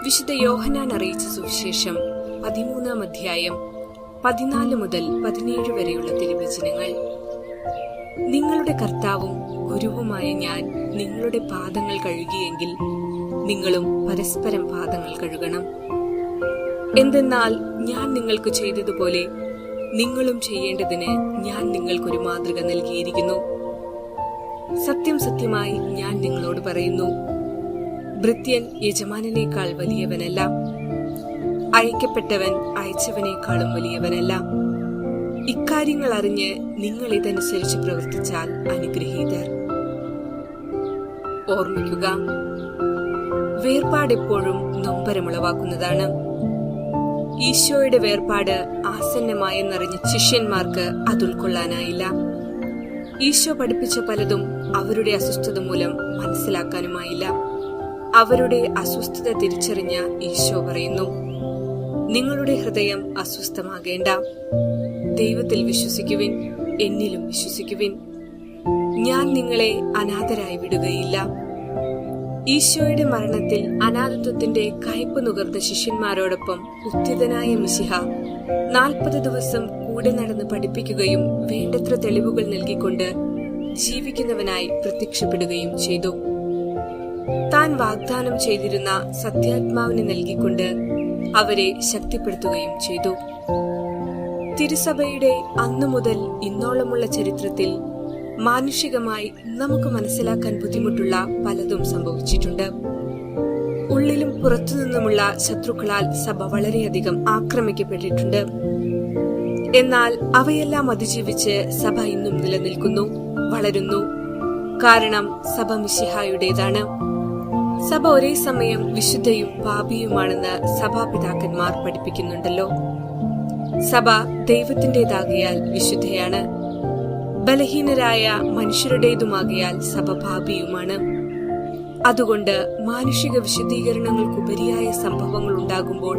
വിശുദ്ധ യോഹന്നാൻ അറിയിച്ച സുവിശേഷം 13-ാം അധ്യായം 14 മുതൽ 17 വരെയുള്ള തിരുവചനങ്ങൾ. നിങ്ങളുടെ കർത്താവും ഗുരുവുമായ ഞാൻ നിങ്ങളുടെ പാദങ്ങൾ കഴുകിയെങ്കിൽ നിങ്ങളും പരസ്പരം പാദങ്ങൾ കഴുകണം. എന്തെന്നാൽ ഞാൻ നിങ്ങൾക്ക് ചെയ്തതുപോലെ നിങ്ങളും ചെയ്യേണ്ടതിന് ഞാൻ നിങ്ങൾക്കൊരു മാതൃക നൽകിയിരിക്കുന്നു. സത്യം സത്യമായി ഞാൻ നിങ്ങളോട് പറയുന്നു, ഭൃത്യൻ യജമാനനേക്കാൾ വലിയവനല്ല, അയക്കപ്പെട്ടവൻ അയച്ചവനേക്കാളും വലിയവനല്ല. ഇക്കാര്യങ്ങൾ അറിഞ്ഞ് നിങ്ങൾ ഇതനുസരിച്ച് പ്രവർത്തിച്ചാൽ അനുഗ്രഹീതർ. ഓർമ്മിക്കുക, വേർപാട് എപ്പോഴും നൊമ്പരമുളവാക്കുന്നതാണ്. ഈശോയുടെ വേർപാട് ആസന്നമായെന്നറിഞ്ഞ ശിഷ്യന്മാർക്ക് അത് ഉൾക്കൊള്ളാനായില്ല. ഈശോ പഠിപ്പിച്ച പലതും അവരുടെ അസ്വസ്ഥത മൂലം മനസ്സിലാക്കാനുമായില്ല. അവരുടെ അസ്വസ്ഥത തിരിച്ചറിഞ്ഞ ഈശോ പറയുന്നു, നിങ്ങളുടെ ഹൃദയം അസ്വസ്ഥമാകേണ്ട. ദൈവത്തിൽ വിശ്വസിക്കുവിൻ, എന്നിലും വിശ്വസിക്കുവിൻ. ഞാൻ നിങ്ങളെ അനാഥരായി വിടുകയില്ല. ഈശോയുടെ മരണത്തിൽ അനാഥത്വത്തിന്റെ കയ്പ് നുകർന്ന ശിഷ്യന്മാരോടൊപ്പം ഉത്തിതനായ മിശിഹ 40 ദിവസം കൂടെ നടന്ന് പഠിപ്പിക്കുകയും വേണ്ടത്ര തെളിവുകൾ നൽകിക്കൊണ്ട് ജീവിക്കുന്നവനായി പ്രത്യക്ഷപ്പെടുകയും ചെയ്തു. താൻ വാഗ്ദാനം ചെയ്തിരുന്ന സത്യാത്മാവിനെ നൽകിക്കൊണ്ട് അവരെ ശക്തിപ്പെടുത്തുകയും ചെയ്തു. തിരുസഭയുടെ അന്നു മുതൽ ഇന്നോളമുള്ള ചരിത്രത്തിൽ മാനുഷികമായി നമുക്ക് മനസ്സിലാക്കാൻ ബുദ്ധിമുട്ടുള്ള പലതും സംഭവിച്ചിട്ടുണ്ട്. ഉള്ളിലും പുറത്തുനിന്നുമുള്ള ശത്രുക്കളാൽ സഭ വളരെയധികം ആക്രമിക്കപ്പെട്ടിട്ടുണ്ട്. എന്നാൽ അവയെല്ലാം അതിജീവിച്ച് സഭ ഇന്നും നിലനിൽക്കുന്നു, വളരുന്നു. കാരണം സഭ മിശിഹായുടേതാണ്. സഭ ഒരേ സമയം വിശുദ്ധയും പാപിയുമാണെന്ന് സഭാപിതാക്കന്മാർ പഠിപ്പിക്കുന്നുണ്ടല്ലോ. സഭ ദൈവത്തിന്റേതാകിയാൽ വിശുദ്ധയാണ്, ബലഹീനരായ മനുഷ്യരുടേതുമാകിയാൽ സഭ പാപിയുമാണ്. അതുകൊണ്ട് മാനുഷിക വിശുദ്ധീകരണങ്ങൾക്കുപരിയായ സംഭവങ്ങൾ ഉണ്ടാകുമ്പോൾ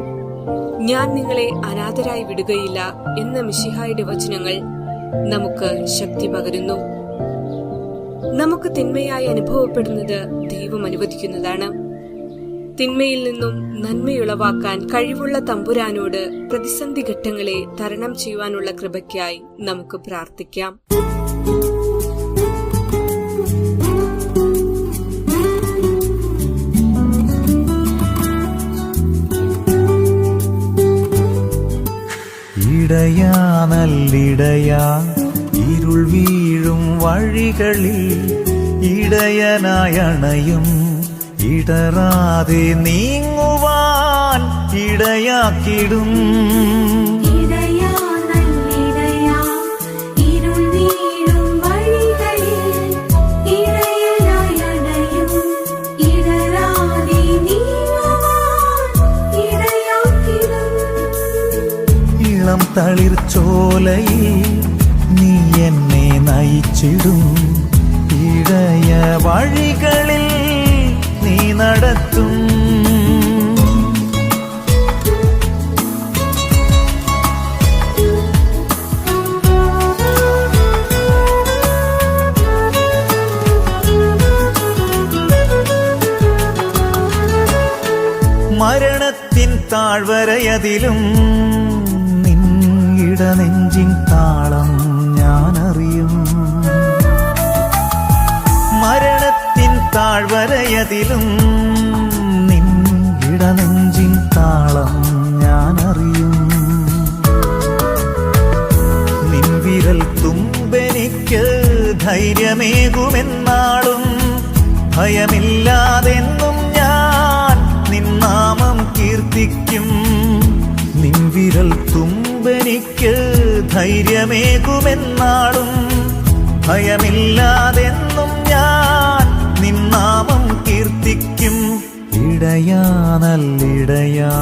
ഞാൻ നിങ്ങളെ അനാഥരായി വിടുകയില്ല എന്ന മിശിഹായുടെ വചനങ്ങൾ നമുക്ക് ശക്തി പകരുന്നു. നമുക്ക് തിന്മയായി അനുഭവപ്പെടുന്നത് ദൈവം അനുവദിക്കുന്നതാണ്. തിന്മയിൽ നിന്നും നന്മയുളവാക്കാൻ കഴിവുള്ള തമ്പുരാനോട് പ്രതിസന്ധി ഘട്ടങ്ങളെ തരണം ചെയ്യുവാനുള്ള കൃപയ്ക്കായി നമുക്ക് പ്രാർത്ഥിക്കാം. ഇടയാ നല്ലിടയാ, ഇരുൾ വീഴും വഴികളിൽ ഇടയനായണയും, ഇടറാതെ നീങ്ങുവാൻ ഇടയാക്കിടും. ഇളം തളിർച്ചോലയിൽ നീ എന്നെ നയിച്ചിടും, ഇടയ വഴികളിൽ നീ നടത്തും. മരണത്തിൻ താഴ്വരയതിലും നിൻ ഇടനെഞ്ചിൻ താളം ഞാനറിയും. മരണത്തിൻ താഴ്വരയതിലും നിൻ ഇടനെഞ്ചിൻ താളം ഞാനറിയും. നിൻ വിരൽ തുമ്പെനിക്ക് ധൈര്യമേകുമെന്നാളും, ഭയമില്ലാതെന്നും ഞാൻ നിന്നാമം കീർത്തിക്കും. നിൻ വിരൽ തുമ്പെനിക്ക് ധൈര്യമേകുമെന്നാളും, ഭയമില്ലാതെന്നും ഞാൻ നിന്നാമം കീർത്തിക്കും. ഇടയാ നല്ലിടയാ,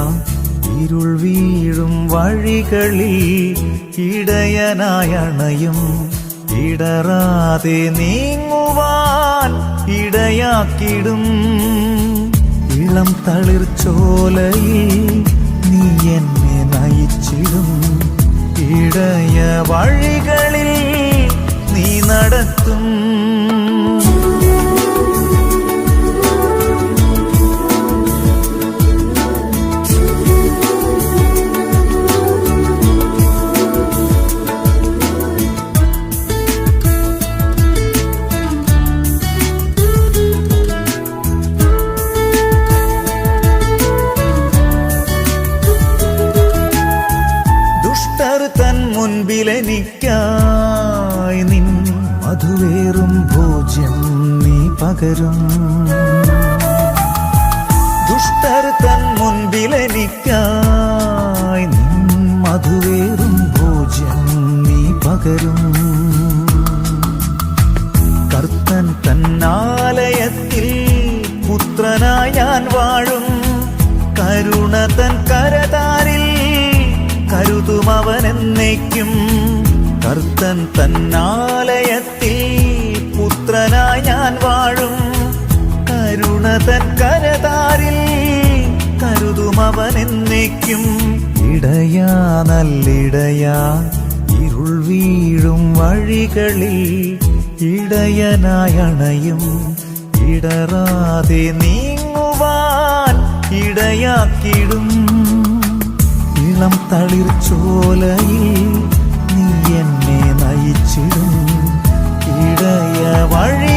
ഇരുൾ വീഴും വഴികളിൽ ഇടയനായണയും, ഇടറാതെ നീങ്ങുവാൻ ഇടയാക്കിടും. ഇളം തളിർച്ചോലയിൽ നീ എന്നെ നയിച്ചിടും, ഇടയ വഴികളിൽ നീ നടത്തും. മുൻപിലെനിക്കായി നിൻ മധുവേറും ഭോജ്യം നീ പകരും. ദുഷ്ടർ തൻ മുൻപിലെനിക്കായി നിൻ മധുവേറും ഭോജ്യം നീ പകരും. കർത്തൻ തന്നാലയത്തിൽ പുത്രനായി ഞാൻ വാഴും. കരുണ തൻ കരതാരിൽ കരുതുമവനെന്നേക്കും. കർത്തൻ തന്നാലയത്തിൽ പുത്രനായി ഞാൻ വാഴും. കരുണ തൻ കരതാരിൽ കരുതുമവനെന്നേക്കും. ഇടയാ നല്ലിടയാ ഇരുൾ വീഴും വഴികളിൽ ഇടയനായണയും. ഇടറാതെ നീങ്ങുവാൻ ഇടയാക്കിടും. ഇളം തളിർച്ചോലയിൽ നീ എന്നെ നയിച്ചിടും. ഇടയ വഴി